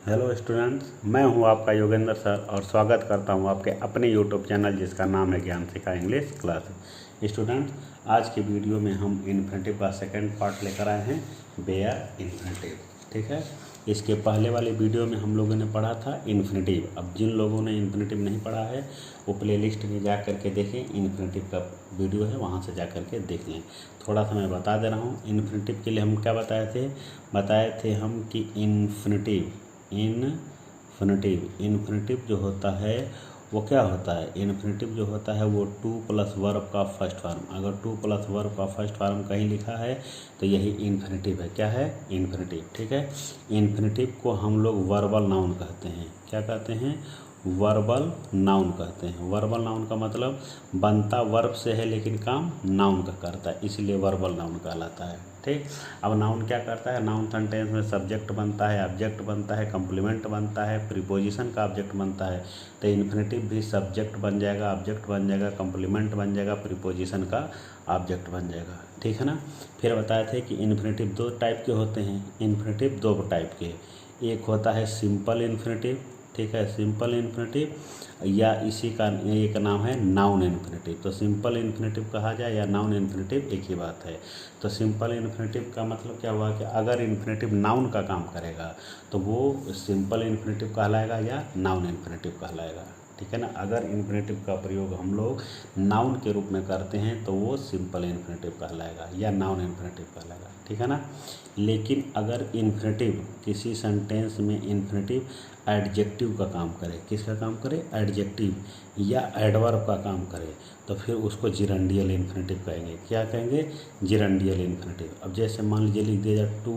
Hello students, मैं हूं आपका योगेंद्र सर और स्वागत करता हूं आपके अपने यूट्यूब चैनल जिसका नाम है ज्ञान सिखा इंग्लिश क्लास। स्टूडेंट्स, आज की वीडियो में हम इन्फिनेटिव का सेकंड पार्ट लेकर आए हैं, बेयर इन्फिनेटिव। ठीक है, इसके पहले वाले वीडियो में हम लोगों ने पढ़ा था इन्फिनेटिव। अब जिन लोगों ने इन्फिनेटिव नहीं पढ़ा है वो प्लेलिस्ट में जा करके देखें, इन्फिनेटिव का वीडियो है वहाँ से जा करके देख लें। थोड़ा सा मैं बता दे रहा हूँ, इन्फिनेटिव के लिए हम क्या बताए थे हम कि इन्फिनेटिव जो होता है वो क्या होता है। इन्फिनेटिव जो होता है वो टू प्लस वर्ब का फर्स्ट फॉर्म। अगर टू प्लस वर्ब का फर्स्ट फॉर्म कहीं लिखा है तो यही इन्फिनेटिव है। क्या है? इन्फिनेटिव। ठीक है, इन्फिनेटिव को हम लोग वर्बल नाउन कहते हैं। क्या कहते हैं? वर्बल नाउन कहते हैं। वर्बल नाउन का मतलब बनता वर्ब से है लेकिन काम नाउन का करता है, इसलिए वर्बल नाउन कहलाता है। ठीक, अब नाउन क्या करता है? नाउन सेंटेंस में सब्जेक्ट बनता है, ऑब्जेक्ट बनता है, कंप्लीमेंट बनता है, प्रीपोजिशन का ऑब्जेक्ट बनता है। तो इन्फिनेटिव भी सब्जेक्ट बन जाएगा, ऑब्जेक्ट बन जाएगा, कंप्लीमेंट बन जाएगा, प्रीपोजिशन का ऑब्जेक्ट बन जाएगा। ठीक है ना। फिर बताए थे कि इन्फिनेटिव दो टाइप के होते हैं। इन्फिनेटिव दो टाइप के, एक होता है सिंपल इन्फिनेटिव। ठीक है, सिंपल इन्फिनेटिव, या इसी का एक नाम है नाउन इन्फिनेटिव। तो सिंपल इन्फिनेटिव कहा जाए या नाउन इन्फिनेटिव एक ही बात है। तो सिंपल इन्फिनेटिव का मतलब क्या हुआ कि अगर इन्फिनेटिव नाउन का काम करेगा तो वो सिंपल इन्फिनेटिव कहलाएगा या नाउन इन्फिनेटिव कहलाएगा। ठीक है ना। अगर इन्फिनेटिव का प्रयोग हम लोग नाउन के रूप में करते हैं तो वो सिंपल इन्फिनेटिव कहलाएगा या नाउन इन्फिनेटिव कहलाएगा। ठीक है ना। लेकिन अगर इन्फिनेटिव किसी सेंटेंस में इन्फिनेटिव एडजेक्टिव का काम करे, किसका काम करे? एडजेक्टिव या एडवर्ब का काम करे, तो फिर उसको जिरंडियल इन्फिनेटिव कहेंगे। क्या कहेंगे? जिरंडियल इन्फिनेटिव। अब जैसे मान लीजिए लिख दिया जाए टू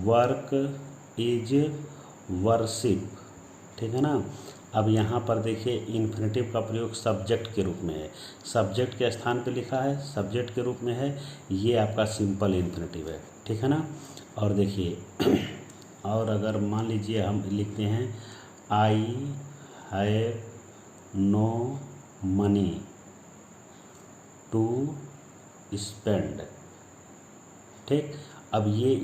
वर्क इज वर्शिप। ठीक है ना। अब यहाँ पर देखिए इन्फिनेटिव का प्रयोग सब्जेक्ट के रूप में है, सब्जेक्ट के स्थान पे लिखा है, सब्जेक्ट के रूप में है, ये आपका सिंपल इन्फिनेटिव है। ठीक है ना। और देखिए और अगर मान लीजिए हम लिखते हैं I have no money to spend. ठीक, अब ये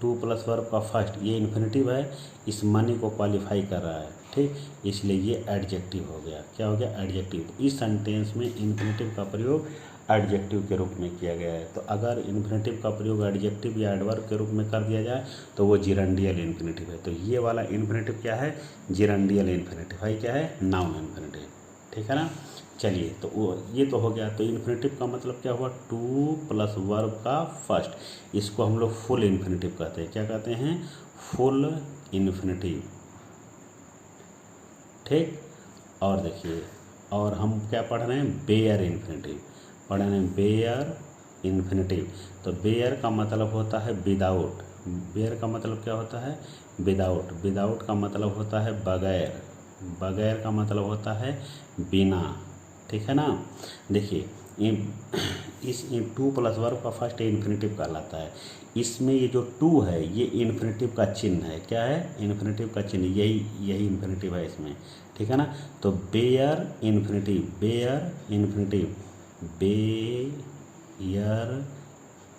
टू प्लस वर्ब का फर्स्ट ये इन्फिनेटिव है, इस मनी को क्वालिफाई कर रहा है। ठीक, इसलिए ये एडजेक्टिव हो गया। क्या हो गया? एडजेक्टिव। इस सेंटेंस में इन्फिनेटिव का प्रयोग एडजेक्टिव के रूप में किया गया है। तो अगर इन्फिनेटिव का प्रयोग एडजेक्टिव या एडवर्ब के रूप में कर दिया जाए तो वो जिरंडियल इन्फिनेटिव है। तो ये वाला इन्फिनेटिव क्या है? जिरंडियल इन्फिनेटिव है। क्या है? Noun infinitive. ठीक है ना। चलिए, तो वो ये तो हो गया। तो इन्फिनेटिव का मतलब क्या हुआ? टू प्लस वर्ब का फर्स्ट, इसको हम लोग फुल इन्फिनेटिव कहते हैं। क्या कहते हैं? Full infinitive. ठीक, और देखिए और हम क्या पढ़ रहे हैं? बेयर इन्फिनेटिव पढ़ रहे हैं, बेयर इन्फिनेटिव। तो बेयर का मतलब होता है विदाउट। बेयर का मतलब क्या होता है? विदाउट। विदाउट का मतलब होता है बगैर। बगैर का मतलब होता है बिना। ठीक है ना। देखिए इस टू प्लस वर्ब का फर्स्ट इन्फिनेटिव कहलाता है। इसमें ये जो टू है ये इन्फिनेटिव का चिन्ह है। क्या है? इन्फिनेटिव का चिन्ह, यही इन्फिनेटिव है इसमें। ठीक है ना। तो bare infinitive, bare infinitive, bare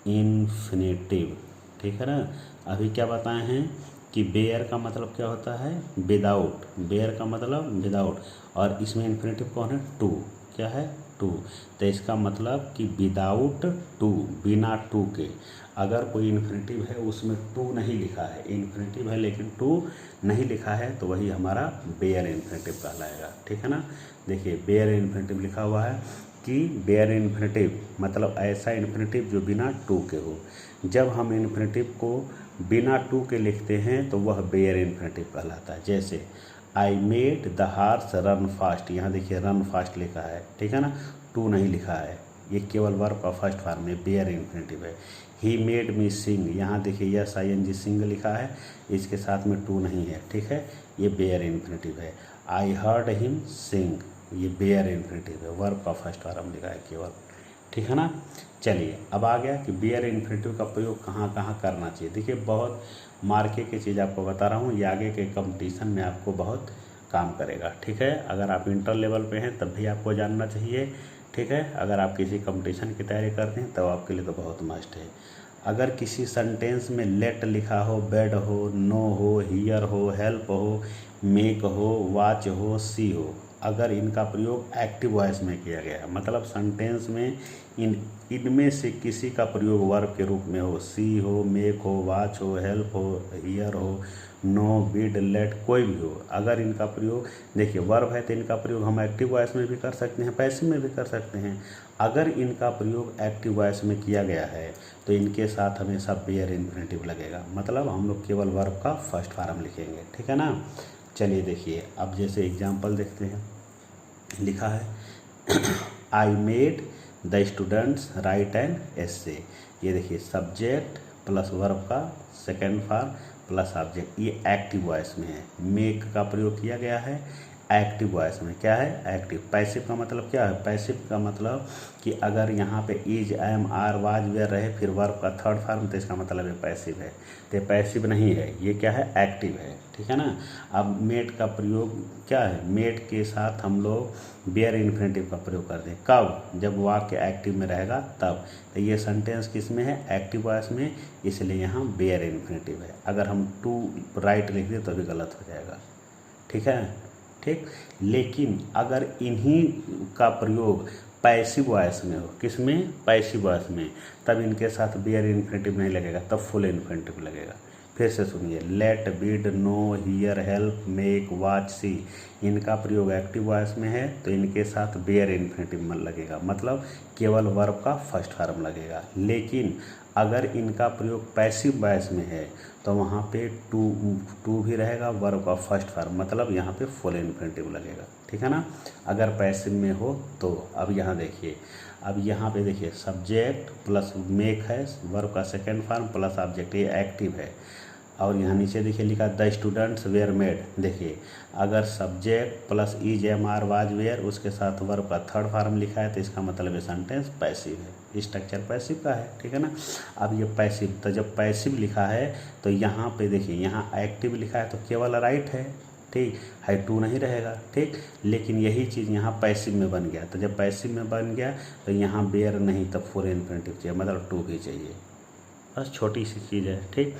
infinitive. ठीक है ना। अभी क्या बताए हैं कि बेयर का मतलब क्या होता है? विदाउट। बेयर का मतलब विदाउट, और इसमें इन्फिनेटिव कौन है? टू। क्या है? टू। तो इसका मतलब कि विदाउट टू, बिना टू के। अगर कोई इन्फिनेटिव है उसमें टू नहीं लिखा है, इन्फिनेटिव है लेकिन टू नहीं लिखा है, तो वही हमारा बेयर इन्फिनेटिव कहलाएगा। ठीक है ना। देखिए बेयर इन्फिनेटिव लिखा हुआ है कि बेयर इन्फिनेटिव मतलब ऐसा इन्फिनेटिव जो बिना टू के हो। जब हम इन्फिनेटिव को बिना टू के लिखते हैं तो वह बेयर इन्फिनेटिव कहलाता है। जैसे I made the horse run fast, यहाँ देखिए रन फास्ट लिखा है। ठीक है ना, टू नहीं लिखा है, ये केवल वर्ब का फर्स्ट फॉर्म में बेयर इन्फिनेटिव है। ही मेड मी सिंग, यहाँ देखिए यस आई एन जी सिंग लिखा है, इसके साथ में टू नहीं है। ठीक है, ये बेयर इन्फिनेटिव है। आई हर्ड हिम सिंग, ये बेयर इन्फिनेटिव है, वर्ब का फर्स्ट फॉर्म लिखा है केवल। ठीक है ना। चलिए अब आ गया कि बेयर इन्फिनेटिव का प्रयोग कहाँ कहाँ करना चाहिए। देखिए बहुत मार्के की चीज़ आपको बता रहा हूँ, ये आगे के कंपटीशन में आपको बहुत काम करेगा। ठीक है, अगर आप इंटर लेवल पे हैं तब भी आपको जानना चाहिए। ठीक है, अगर आप किसी कंपटीशन की तैयारी करते हैं तब आपके लिए तो बहुत मस्ट है। अगर किसी सेंटेंस में लेट लिखा हो, बेड हो, नो हो, हियर हो, हेल्प हो, मेक हो, वाच हो, सी हो, अगर इनका प्रयोग एक्टिव वॉइस में किया गया है, मतलब सेंटेंस में इनमें से किसी का प्रयोग वर्ब के रूप में हो, सी हो, मेक हो, वाच हो, हेल्प हो, हियर हो, नो, बिड, लेट, कोई भी हो, अगर इनका प्रयोग, देखिए वर्ब है तो इनका प्रयोग हम एक्टिव वॉइस में भी कर सकते हैं, पैसिव में भी कर सकते हैं। अगर इनका प्रयोग एक्टिव वॉइस में किया गया है तो इनके साथ हमेशा बेयर इन्फिनेटिव लगेगा, मतलब हम लोग केवल वर्ब का फर्स्ट फॉर्म लिखेंगे, ठीक है ना। चलिए देखिए, अब जैसे एग्जाम्पल देखते हैं, लिखा है I made the students write an essay. ये देखिए सब्जेक्ट प्लस वर्ब का सेकेंड फॉर्म प्लस ऑब्जेक्ट, ये एक्टिव वॉइस में है। मेक का प्रयोग किया गया है एक्टिव वॉइस में, क्या है एक्टिव। पैसिव का मतलब क्या है, पैसिव का मतलब कि अगर यहाँ पे is, am, are, was, were रहे फिर वर्ब का थर्ड फॉर्म, तो इसका मतलब ये पैसिव है। तो पैसिव नहीं है, ये क्या है एक्टिव है, ठीक है ना। अब मेड का प्रयोग क्या है, मेड के साथ हम लोग बेयर इन्फिनेटिव का प्रयोग करते हैं, कब, जब वाक्य एक्टिव में रहेगा तब। तो ये सेंटेंस किस में है, एक्टिव वॉइस में, इसलिए यहाँ बेयर इन्फिनेटिव है। अगर हम टू राइट लिख दें तो भी गलत हो जाएगा, ठीक है, ठीक। लेकिन अगर इन्हीं का प्रयोग पैसिव वॉइस में हो, किसमें, पैसिव वॉइस में, तब इनके साथ बेयर इन्फिनेटिव नहीं लगेगा, तब फुल इन्फिनेटिव लगेगा। फिर से सुनिए, let, bid, know, hear, help, make, watch, see, इनका प्रयोग एक्टिव वॉइस में है तो इनके साथ बेयर इन्फिनेटिव लगेगा, मतलब केवल वर्ब का फर्स्ट फॉर्म लगेगा। लेकिन अगर इनका प्रयोग पैसिव वॉइस में है तो वहाँ पे टू भी रहेगा, वर्ब का फर्स्ट फॉर्म, मतलब यहाँ पे फुल इन्फिनेटिव लगेगा, ठीक है ना। अगर पैसिव में हो तो अब यहाँ देखिए, अब यहाँ पे देखिए सब्जेक्ट प्लस मेक है, वर्ब का सेकेंड फॉर्म प्लस ऑब्जेक्ट, ये एक्टिव है। और यहाँ नीचे देखिए लिखा द स्टूडेंट्स वेयर मेड, देखिए अगर subject plus is, am, are, was, were, उसके साथ वर्ब का थर्ड फॉर्म लिखा है तो इसका मतलब ये सेंटेंस पैसिव है, स्ट्रक्चर पैसिव का है, ठीक है ना। अब ये पैसिव, तो जब पैसिव लिखा है तो यहाँ पे देखिए, यहाँ एक्टिव लिखा है तो केवल राइट है, ठीक है, टू नहीं रहेगा, ठीक। लेकिन यही चीज़ यहाँ पैसिव में बन गया, तो जब पैसिव में बन गया तो यहाँ बेयर नहीं, तब फुल इन्फिनेटिव चाहिए, मतलब टू भी चाहिए। बस छोटी सी चीज़ है, ठीक।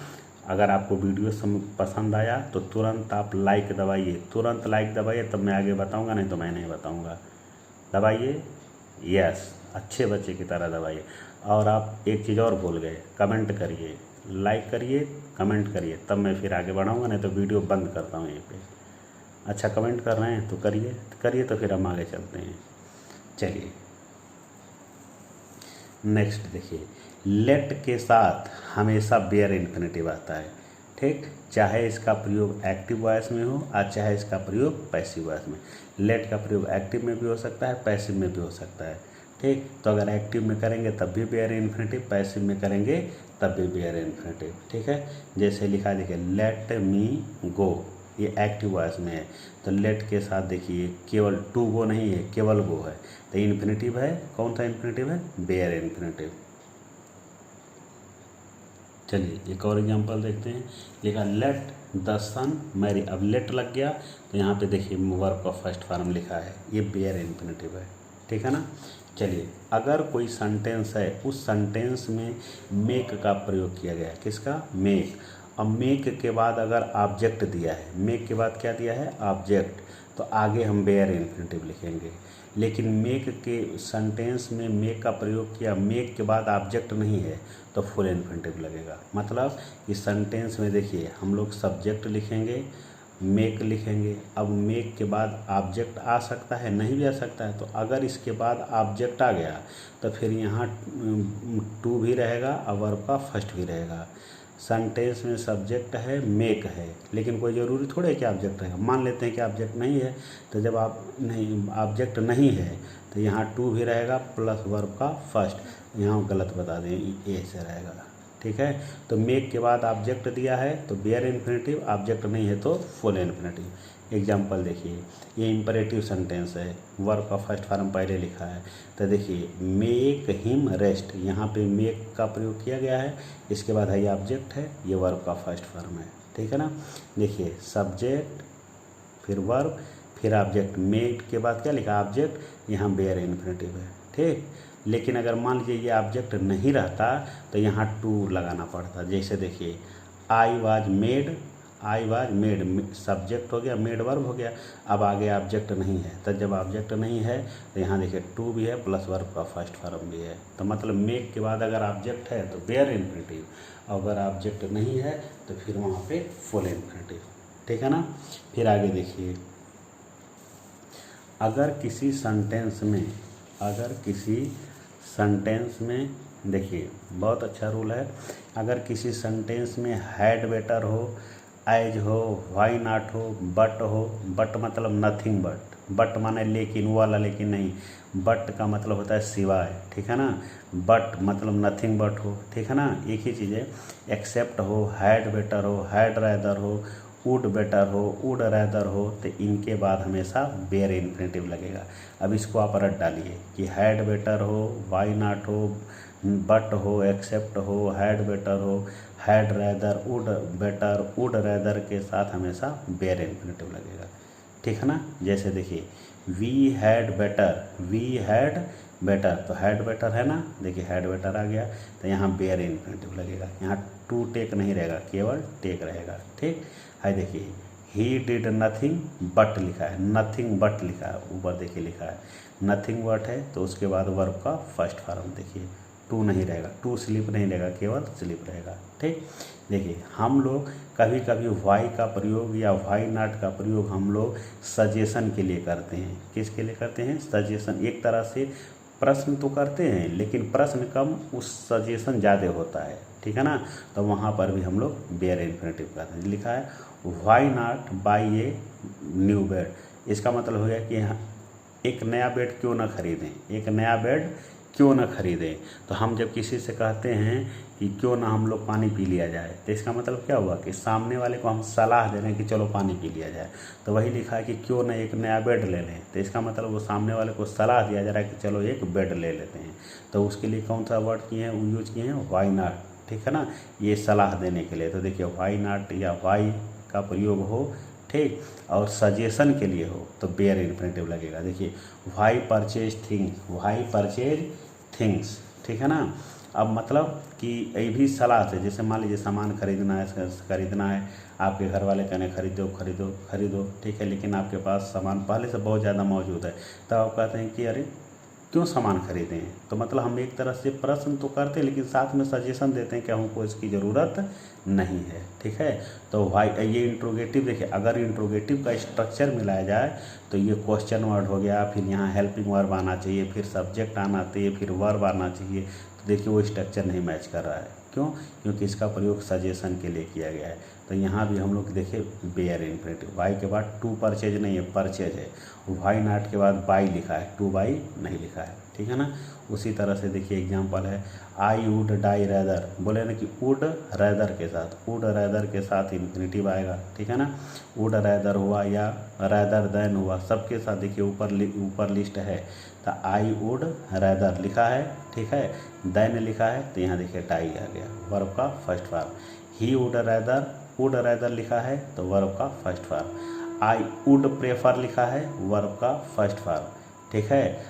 अगर आपको वीडियो पसंद आया तो तुरंत आप लाइक दबाइए, तुरंत लाइक दबाइए, तब मैं आगे बताऊंगा, नहीं तो मैं नहीं बताऊंगा। दबाइए, यस, अच्छे बच्चे की तरह दबाइए। और आप एक चीज़ और भूल गए, कमेंट करिए, लाइक करिए, कमेंट करिए, तब मैं फिर आगे बढ़ाऊंगा, नहीं तो वीडियो बंद करता हूँ यहीं पे। अच्छा कमेंट कर रहे हैं तो करिए करिए, तो फिर हम आगे चलते हैं। चलिए नेक्स्ट देखिए, लेट के साथ हमेशा बेयर इन्फिनेटिव आता है, ठीक, चाहे इसका प्रयोग एक्टिव वॉइस में हो और चाहे इसका प्रयोग पैसिव वॉइस में। लेट का प्रयोग एक्टिव में भी हो सकता है, पैसिव में भी हो सकता है, ठीक। तो अगर एक्टिव में करेंगे तब भी बेयर इन्फिनेटिव, पैसिव में करेंगे तब भी बेयर इन्फिनेटिव, ठीक है। जैसे लिखा देखिए लेट मी गो, ये एक्टिव वॉइस में है, तो लेट के साथ देखिए केवल टू गो नहीं है, केवल गो है, तो इन्फिनेटिव है, कौन सा इन्फिनेटिव है, बेयर इन्फिनेटिव। चलिए एक और एग्जांपल देखते हैं, लिखा लेट द सन मैरी, अब लेट लग गया तो यहाँ पे देखिए वर्ब का फर्स्ट फॉर्म लिखा है, ये बेयर इन्फिनेटिव है, ठीक है ना। चलिए अगर कोई सेंटेंस है, उस सेंटेंस में मेक का प्रयोग किया गया है, किसका, मेक। अब मेक के बाद अगर ऑब्जेक्ट दिया है, मेक के बाद क्या दिया है, ऑब्जेक्ट, तो आगे हम बेयर इन्फिनेटिव लिखेंगे। लेकिन मेक के सेंटेंस में मेक का प्रयोग किया, मेक के बाद ऑब्जेक्ट नहीं है तो फुल इन्फिनेटिव लगेगा। मतलब इस सेंटेंस में देखिए हम लोग सब्जेक्ट लिखेंगे, मेक लिखेंगे, अब मेक के बाद ऑब्जेक्ट आ सकता है, नहीं भी आ सकता है, तो अगर इसके बाद ऑब्जेक्ट आ गया तो फिर यहाँ टू भी रहेगा और वर्ब का फर्स्ट भी रहेगा। सेंटेंस में सब्जेक्ट है, मेक है, लेकिन कोई ज़रूरी थोड़ा है कि ऑब्जेक्ट रहेगा। मान लेते हैं कि ऑब्जेक्ट नहीं है, तो जब आप नहीं, ऑब्जेक्ट नहीं है तो यहाँ टू भी रहेगा प्लस वर्ब का फर्स्ट, यहाँ गलत बता दें, ये ऐसे रहेगा, ठीक है। तो मेक के बाद ऑब्जेक्ट दिया है तो बेयर इन्फिनेटिव, ऑब्जेक्ट नहीं है तो फुल इन्फिनेटिव। एग्जाम्पल देखिए, ये इम्परेटिव सेंटेंस है, वर्ब का फर्स्ट फॉर्म पहले लिखा है, तो देखिए मेक हिम रेस्ट, यहाँ पे मेक का प्रयोग किया गया है, इसके बाद है ये ऑब्जेक्ट है, ये वर्ब का फर्स्ट फॉर्म है, ठीक है ना। देखिए सब्जेक्ट फिर वर्ब फिर ऑब्जेक्ट, मेक के बाद क्या लिखा, ऑब्जेक्ट, यहाँ बेयर इन्फिनेटिव है, ठीक। लेकिन अगर मान लीजिए ये ऑब्जेक्ट नहीं रहता तो यहाँ टू लगाना पड़ता। जैसे देखिए आई वाज मेड सब्जेक्ट हो गया, मेड वर्ब हो गया, अब आगे ऑब्जेक्ट नहीं है। तो जब ऑब्जेक्ट नहीं है तो यहाँ देखिए टू भी है प्लस वर्ब का फर्स्ट फॉर्म भी है। तो मतलब मेक के बाद अगर ऑब्जेक्ट है तो बेयर इन्फिनिटिव, अगर ऑब्जेक्ट नहीं है तो फिर वहाँ पे फुल इन्फिनिटिव। ठीक है ना। फिर आगे देखिए, अगर किसी सेंटेंस में देखिए बहुत अच्छा रूल है, अगर किसी सेंटेंस में हैड बेटर हो, एज हो, व्हाई नॉट हो, बट मतलब नथिंग बट माने लेकिन, वो वाला लेकिन नहीं, बट का मतलब होता है सिवाय। ठीक है ना। बट मतलब नथिंग बट हो। ठीक है ना, एक ही चीज़ है। एक्सेप्ट हो, हैड बेटर हो, हैड रैदर हो, वुड बेटर हो, वुड रैदर हो, तो इनके बाद हमेशा बेयर इन्फिनिटिव लगेगा। अब इसको आप रट डालिए कि हैड बेटर हो, व्हाई नॉट हो, बट हो, एक्सेप्ट हो, हैड बेटर हो, had rather, would better, would rather के साथ हमेशा बेयर इन्फिनिटिव लगेगा। ठीक है ना। जैसे देखिए वी हैड बेटर, तो हैड बेटर है ना, देखिए हैड बेटर आ गया, तो यहाँ बेयर इन्फिनिटिव लगेगा। यहाँ टू टेक नहीं रहेगा, केवल टेक रहेगा। ठीक है। देखिए ही डिड नथिंग बट लिखा है, नथिंग बट लिखा है, ऊपर देखिए लिखा है नथिंग बट है, तो उसके बाद वर्ब का फर्स्ट फॉर्म देखिए टू नहीं रहेगा, टू स्लिप नहीं रहेगा, केवल स्लिप रहेगा। ठीक। देखिए हम लोग कभी कभी वाई का प्रयोग या वाई नॉट का प्रयोग हम लोग सजेशन के लिए करते हैं। किसके लिए करते हैं? सजेशन। एक तरह से प्रश्न तो करते हैं लेकिन प्रश्न कम, उस सजेशन ज़्यादा होता है। ठीक है ना। तो वहाँ पर भी हम लोग बेयर इन्फिनिटिव करते हैं। लिखा है why not buy a new bed, इसका मतलब हो गया कि एक नया बेड क्यों ना खरीदें, एक नया बेड क्यों ना खरीदें। तो हम जब किसी से कहते हैं कि क्यों ना हम लोग पानी पी लिया जाए, तो इसका मतलब क्या हुआ कि सामने वाले को हम सलाह दे रहे हैं कि चलो पानी पी लिया जाए। तो वही लिखा है कि क्यों ना एक नया बेड ले लें, तो इसका मतलब वो सामने वाले को सलाह दिया जा रहा है कि चलो एक बेड ले लेते हैं। तो उसके लिए कौन सा वर्ड किए हैं, यूज किए हैं वाई नॉट। ठीक है ना, ये सलाह देने के लिए। तो देखिए वाई नॉट या वाई का प्रयोग हो, ठीक, और सजेशन के लिए हो तो बेयर इन्फिनिटिव लगेगा। देखिए वाई परचेज थिंग्स, ठीक है ना। अब मतलब कि ये भी सलाह से, जैसे मान लीजिए सामान खरीदना है, आपके घर वाले कहने खरीदो, ठीक है, लेकिन आपके पास सामान पहले से बहुत ज़्यादा मौजूद है, तब आप कहते हैं कि अरे क्यों सामान खरीदें। तो मतलब हम एक तरह से प्रश्न तो करते हैं लेकिन साथ में सजेशन देते हैं कि हमको इसकी ज़रूरत नहीं है। ठीक है। तो वाई, ये इंट्रोगेटिव देखिए, अगर इंट्रोगेटिव का स्ट्रक्चर मिलाया जाए तो ये क्वेश्चन वर्ड हो गया, फिर यहाँ हेल्पिंग वर्ब आना चाहिए, फिर सब्जेक्ट आना चाहिए, फिर वर्ब आना चाहिए। तो देखिए वो स्ट्रक्चर नहीं मैच कर रहा है। क्यों? क्योंकि इसका प्रयोग सजेशन के लिए किया गया है। तो यहाँ भी हम लोग देखिए बेयर इन्फिनिटिव, वाई के बाद टू परचेज नहीं है, परचेज है। वाई नॉट के बाद बाई लिखा है, टू बाई नहीं लिखा है। ठीक है ना। उसी तरह से देखिए एग्जांपल है आई वुड डाई रैदर, बोले ना कि वुड रैदर के साथ इन्फिनिटिव आएगा। ठीक है ना। वुड रैदर हुआ या रैदर देन हुआ, सबके साथ देखिए ऊपर लिस्ट है। तो आई वुड रैदर लिखा है, ठीक है, देन लिखा है, तो यहाँ देखिए डाई आ गया, वर्ब का first form. He would rather लिखा है तो वर्ब का first form. I would prefer लिखा है, वर्ब का फर्स्ट फॉर्म। ठीक है,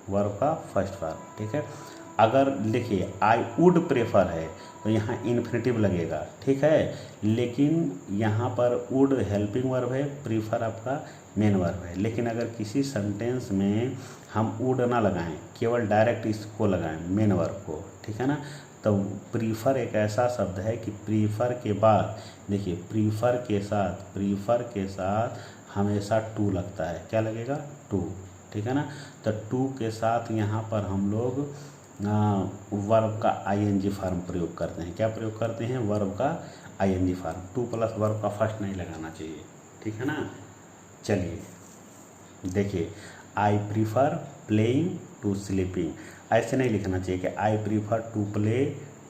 वर्ब का फर्स्ट फॉर्म। ठीक है। अगर देखिए आई वुड प्रेफर है तो यहाँ इन्फिनिटिव लगेगा। ठीक है, लेकिन यहाँ पर वुड हेल्पिंग वर्ब है, प्रीफर आपका मेन वर्ब है। लेकिन अगर किसी सेंटेंस में हम वुड ना लगाएं, केवल डायरेक्ट इसको लगाएं मेन वर्ब को, ठीक है ना, तो प्रीफर एक ऐसा शब्द है कि प्रीफर के बाद देखिए प्रीफर के साथ हमेशा टू लगता है। क्या लगेगा? टू। ठीक है ना। तो टू के साथ यहाँ पर हम लोग वर्ब का आईएनजी फॉर्म प्रयोग करते हैं। क्या प्रयोग करते हैं? वर्ब का ING form. To plus verb का फर्स्ट नहीं लगाना चाहिए। ठीक है ना। चलिए देखिए I prefer playing to sleeping, ऐसे नहीं लिखना चाहिए कि I prefer to play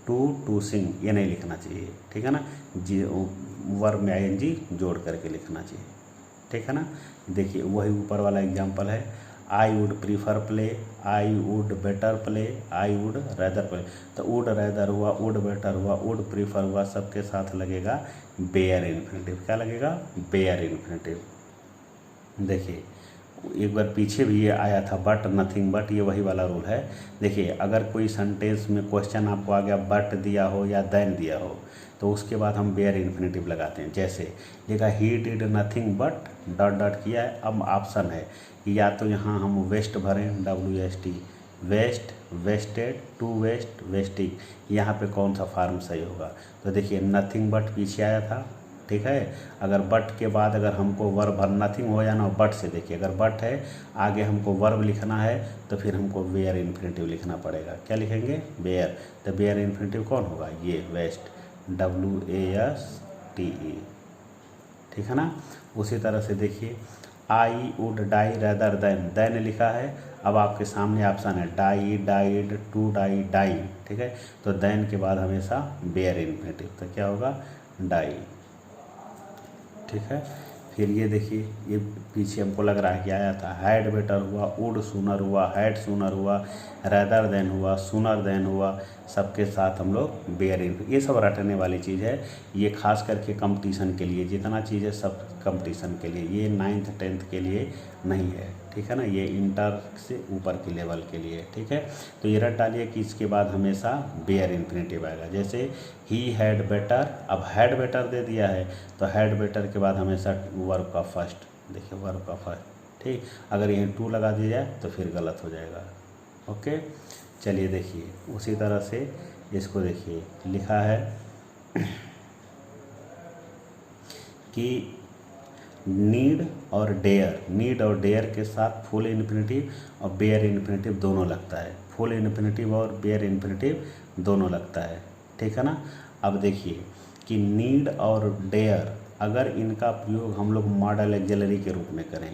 to sing, ये नहीं लिखना चाहिए। ठीक है ना। जी वर्ब में आईएनजी जोड़ करके लिखना चाहिए। ठीक है ना। देखिए वही ऊपर वाला एग्जाम्पल है, I would prefer play, I would better play, I would rather play. तो वुड रैदर हुआ, वुड बेटर हुआ, वुड प्रीफर हुआ, सबके साथ लगेगा बेयर इन्फिनिटिव। क्या लगेगा? Bare infinitive. देखिए एक बार पीछे भी ये आया था बट, नथिंग बट, ये वही वाला रूल है। देखिए अगर कोई सेंटेंस में क्वेश्चन आपको आ गया बट दिया हो या देन दिया हो तो उसके बाद हम बेयर इन्फिनेटिव लगाते हैं। जैसे लिखा he did nothing but dot dot किया है। अब ऑप्शन है कि या तो यहाँ हम वेस्ट भरें, WST, waste, wasted, to waste, wasting, यहाँ पे कौन सा फार्म सही होगा। तो देखिए नथिंग बट पीछे आया था, ठीक है। अगर बट के बाद अगर हमको वर्ब भर नथिंग हो या ना बट से, देखिए अगर बट है आगे हमको वर्ब लिखना है तो फिर हमको बेयर इन्फिनेटिव लिखना पड़ेगा। क्या लिखेंगे? बेयर। तो बेयर इन्फिनेटिव कौन होगा? ये वेस्ट, WASTE, ठीक है ना। उसी तरह से देखिए I would die rather than लिखा है। अब आपके सामने ऑप्शन है die, died, to die, die, ठीक है। तो देन के बाद हमेशा बेयर इन्फिनेटिव, तो क्या होगा? डाई, ठीक है। फिर ये देखिए ये पीछे हमको लग रहा है कि आया था हैड बेटर हुआ, वुड सूनर हुआ, हैड सूनर हुआ, रेदर देन हुआ, सूनर देन हुआ, सबके साथ हम लोग बेयर इन, ये सब रटने वाली चीज़ है। ये खास करके कंपटीशन के लिए, जितना चीज़ है सब कंपटीशन के लिए, ये 9th 10th के लिए नहीं है, ठीक है ना। ये इंटर से ऊपर के लेवल के लिए, ठीक है। तो ये रट डालिए कि इसके बाद हमेशा बेयर इन्फिनेटिव आएगा। जैसे ही हैड बेटर, अब हैड बेटर दे दिया है तो हैड बेटर के बाद हमेशा वर्ब का फर्स्ट, देखिए वर्ब का फर्स्ट, ठीक। अगर यहीं टू लगा दिया जाए तो फिर गलत हो जाएगा। ओके, चलिए देखिए उसी तरह से इसको देखिए लिखा है कि नीड और डेयर, नीड और डेयर के साथ फुल इन्फिनेटिव और बेयर इन्फिनेटिव दोनों लगता है। फुल इन्फिनेटिव और बेयर इन्फिनेटिव दोनों लगता है, ठीक है ना। अब देखिए कि नीड और डेयर, अगर इनका प्रयोग हम लोग मॉडल एक्सिलरी के रूप में करें,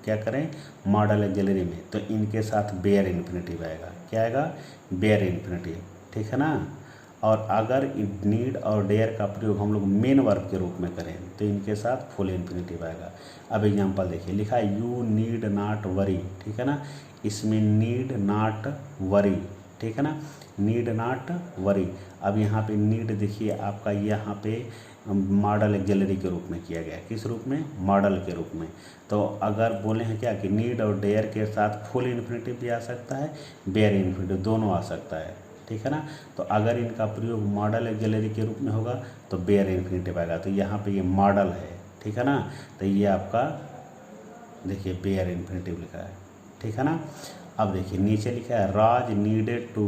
क्या करें? मॉडल एक्सिलरी में, तो इनके साथ बेयर इन्फिनेटिव आएगा। क्या आएगा? बेयर इन्फिनेटिव, ठीक है ना। और अगर नीड और डेयर का प्रयोग हम लोग मेन वर्ब के रूप में करें तो इनके साथ फुल इन्फिनेटिव आएगा। अब एग्जांपल देखिए लिखा है यू नीड नॉट वरी, ठीक है ना। इसमें नीड नॉट वरी, ठीक है ना, नीड नॉट वरी। अब यहाँ पे नीड देखिए आपका यहाँ पे मॉडल एक्सिलरी के रूप में किया गया है। किस रूप में? मॉडल के रूप में। तो अगर बोले हैं क्या कि नीड और डेयर के साथ फुल इन्फिनेटिव भी आ सकता है, बेयर इन्फिनेटिव दोनों आ सकता है, ठीक है ना। तो अगर इनका प्रयोग मॉडल एक्सिलरी के रूप में होगा तो बेयर इन्फिनेटिव आएगा। तो यहाँ पे ये मॉडल है, ठीक है ना। तो ये आपका देखिए बेयर इन्फिनेटिव लिखा है, ठीक है ना। अब देखिए नीचे लिखा है Raj needed to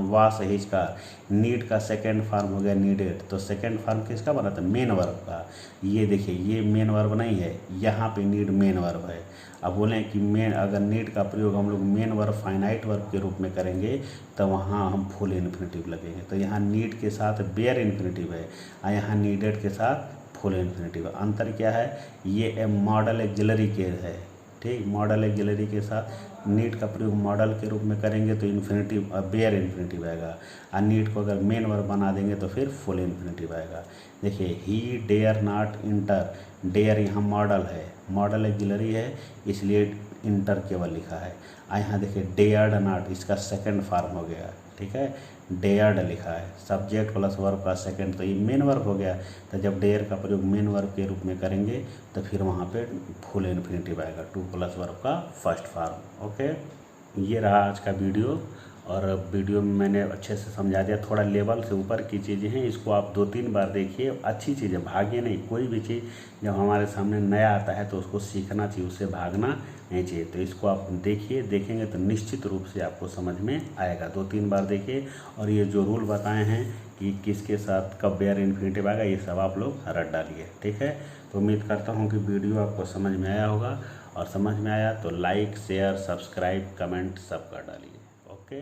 wash his car. Need का सेकेंड फॉर्म हो गया नीडेड, तो सेकेंड फॉर्म किसका बना था? मेन वर्ब का। ये देखिए ये मेन वर्ब नहीं है, यहाँ पे नीड मेन वर्ब है। अब बोलें कि मेन, अगर नीड का प्रयोग हम लोग मेन वर्ब फाइनाइट वर्ब के रूप में करेंगे तो वहाँ हम फुल इन्फिनेटिव लगेंगे। तो यहाँ नीड के साथ बेयर इन्फिनेटिव है और यहाँ नीडेड के साथ फुल इन्फिनेटिव। अंतर क्या है? ये मॉडल एक्सिलरी के है, ठीक। मॉडल एक्सिलरी के साथ नीड का प्रयोग मॉडल के रूप में करेंगे तो इन्फिनेटिव बेयर इन्फिनेटिव आएगा, और नीड को अगर मेन वर्ब बना देंगे तो फिर फुल इन्फिनेटिव आएगा। देखिए he dare not enter, dare यहाँ मॉडल है, मॉडल एक्सिलरी है इसलिए इंटर केवल लिखा है। यहाँ देखिए डेयर्ड नॉट, इसका सेकंड फॉर्म हो गया, ठीक है। डेयर्ड लिखा है, सब्जेक्ट प्लस वर्ब का सेकंड, तो ये मेन वर्ब हो गया। तो जब डेयर का प्रयोग मेन वर्ब के रूप में करेंगे तो फिर वहाँ पे फुल इन्फिनेटिव आएगा, टू प्लस वर्ब का फर्स्ट फॉर्म। ओके, ये रहा आज का वीडियो, और वीडियो में मैंने अच्छे से समझा दिया। थोड़ा लेवल से ऊपर की चीज़ें हैं, इसको आप 2-3 बार देखिए। अच्छी चीज़ें, भागिए नहीं। कोई भी चीज़ जब हमारे सामने नया आता है तो उसको सीखना चाहिए, उससे भागना नहीं चाहिए। तो इसको आप देखिए, देखेंगे तो निश्चित रूप से आपको समझ में आएगा। 2-3 बार देखिए, और ये जो रूल बताए हैं कि किसके साथ कब बेयर इन्फिनेटिव आएगा, ये सब आप लोग रट डालिए, ठीक है। तो उम्मीद करता हूँ कि वीडियो आपको समझ में आया होगा, और समझ में आया तो लाइक, शेयर, सब्सक्राइब, कमेंट सब कर डालिए। ओके।